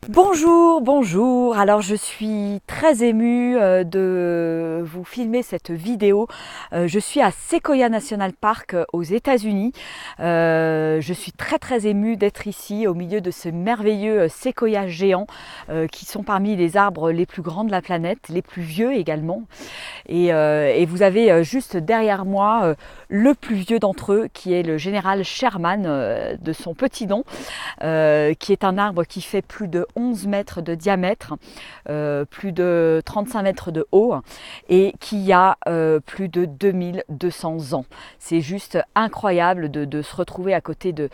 Bonjour, bonjour. Alors je suis très émue de vous filmer cette vidéo. Je suis à Sequoia National Park aux États-Unis. Je suis très émue d'être ici au milieu de ces merveilleux séquoias géants qui sont parmi les arbres les plus grands de la planète, les plus vieux également. Et vous avez juste derrière moi le plus vieux d'entre eux qui est le général Sherman de son petit nom, qui est un arbre qui fait plus de 11 mètres de diamètre, plus de 35 mètres de haut et qui a plus de 2200 ans. C'est juste incroyable de se retrouver à côté de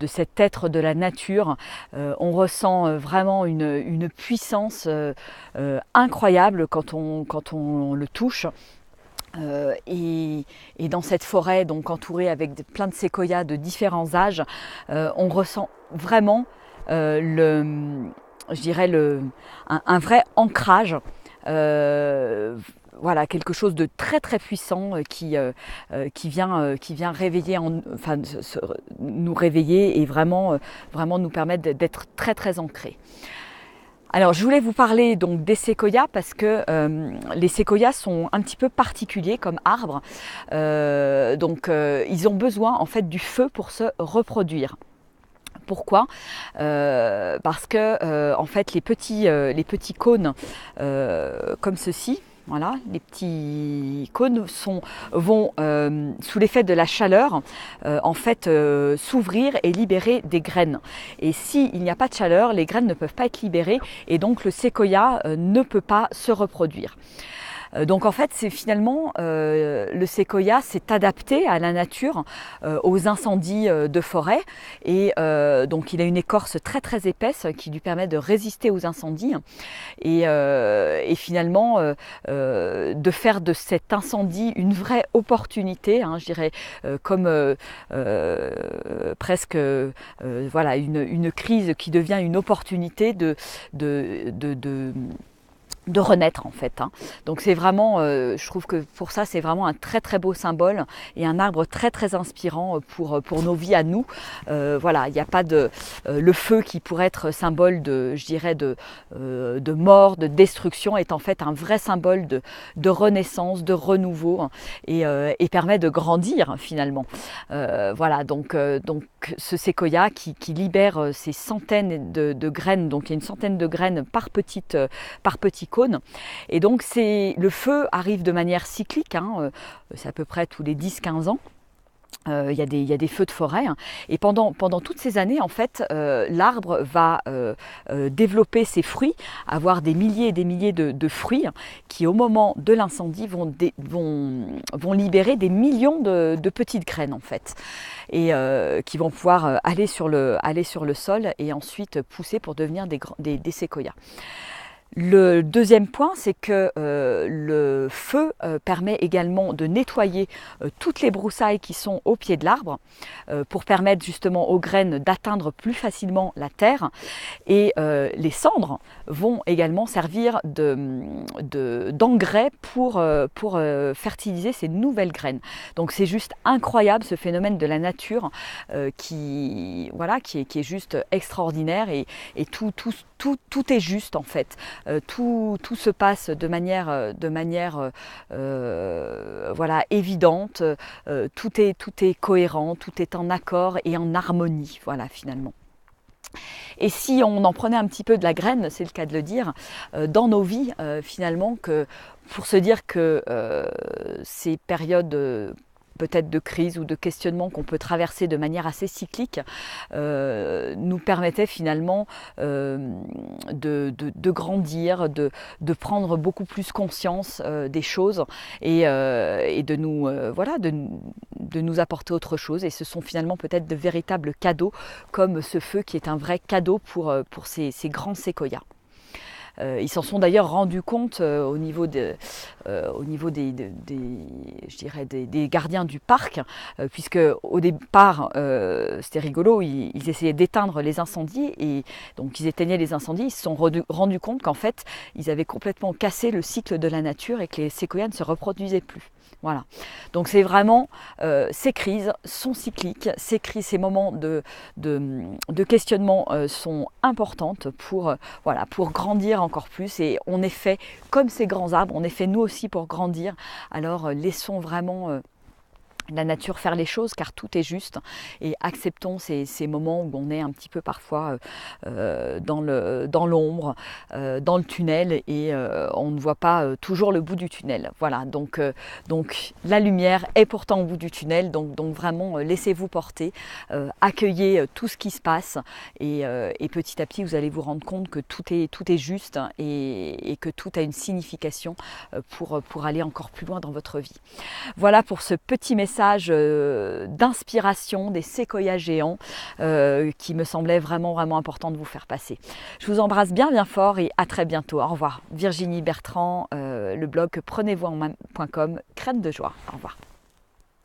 cet être de la nature. On ressent vraiment une puissance incroyable quand on le touche. Et dans cette forêt, donc entourée avec plein de séquoias de différents âges, on ressent vraiment je dirais un vrai ancrage. Voilà, quelque chose de très puissant qui vient réveiller, nous réveiller et vraiment nous permettre d'être très ancrés. Alors, je voulais vous parler donc des séquoias parce que les séquoias sont un petit peu particuliers comme arbres. Ils ont besoin en fait du feu pour se reproduire. Pourquoi? Parce que en fait les petits cônes comme ceci. Voilà, les petits cônes vont sous l'effet de la chaleur en fait s'ouvrir et libérer des graines. Et s'il n'y a pas de chaleur, les graines ne peuvent pas être libérées et donc le séquoia ne peut pas se reproduire. Donc en fait, c'est finalement le séquoia s'est adapté à la nature, aux incendies de forêt et donc il a une écorce très épaisse qui lui permet de résister aux incendies et finalement de faire de cet incendie une vraie opportunité, hein, je dirais comme presque voilà une crise qui devient une opportunité de renaître en fait. Hein. Donc c'est vraiment, je trouve que pour ça c'est vraiment un très beau symbole et un arbre très inspirant pour nos vies à nous. Voilà, il n'y a pas de le feu qui pourrait être symbole je dirais de mort, de destruction est en fait un vrai symbole de renaissance, de renouveau hein, et permet de grandir finalement. Voilà, donc ce séquoia qui libère ces centaines de graines, donc il y a une centaine de graines par petit cône. Et donc le feu arrive de manière cyclique, hein, c'est à peu près tous les 10-15 ans. Il y a des feux de forêt hein. Et pendant toutes ces années en fait l'arbre va développer ses fruits, avoir des milliers et des milliers de fruits qui au moment de l'incendie vont libérer des millions de petites graines en fait et qui vont pouvoir aller sur le sol et ensuite pousser pour devenir des séquoias. Le deuxième point, c'est que le feu permet également de nettoyer toutes les broussailles qui sont au pied de l'arbre pour permettre justement aux graines d'atteindre plus facilement la terre. Et les cendres vont également servir d'engrais pour fertiliser ces nouvelles graines. Donc c'est juste incroyable ce phénomène de la nature qui est juste extraordinaire et tout est juste en fait. Tout se passe de manière voilà, évidente, tout est cohérent, tout est en accord et en harmonie, voilà, finalement. Et si on en prenait un petit peu de la graine, c'est le cas de le dire, dans nos vies, finalement, pour se dire que ces périodes peut-être de crise ou de questionnement qu'on peut traverser de manière assez cyclique, nous permettait finalement de grandir, de prendre beaucoup plus conscience des choses et de nous apporter autre chose. Et ce sont finalement peut-être de véritables cadeaux comme ce feu qui est un vrai cadeau pour ces grands séquoias. Ils s'en sont d'ailleurs rendus compte au niveau des gardiens du parc, puisque au départ, c'était rigolo, ils essayaient d'éteindre les incendies, et donc ils éteignaient les incendies, ils se sont rendus compte qu'en fait, ils avaient complètement cassé le cycle de la nature et que les séquoias ne se reproduisaient plus. Voilà. Donc c'est vraiment, ces crises sont cycliques, ces moments de questionnement sont importantes pour, voilà, pour grandir encore plus. Et on est fait comme ces grands arbres, on est fait nous aussi pour grandir. Alors laissons vraiment la nature faire les choses, car tout est juste, et acceptons ces moments où on est un petit peu parfois dans l'ombre, dans le tunnel, et on ne voit pas toujours le bout du tunnel. Voilà, donc la lumière est pourtant au bout du tunnel, donc vraiment laissez-vous porter, accueillez tout ce qui se passe, et petit à petit vous allez vous rendre compte que tout est juste, et que tout a une signification pour aller encore plus loin dans votre vie. Voilà pour ce petit message d'inspiration des séquoias géants qui me semblait vraiment important de vous faire passer. Je vous embrasse bien fort et à très bientôt. Au revoir. Virginie Bertrand, le blog prenez-vous en main.com, crème de joie. Au revoir.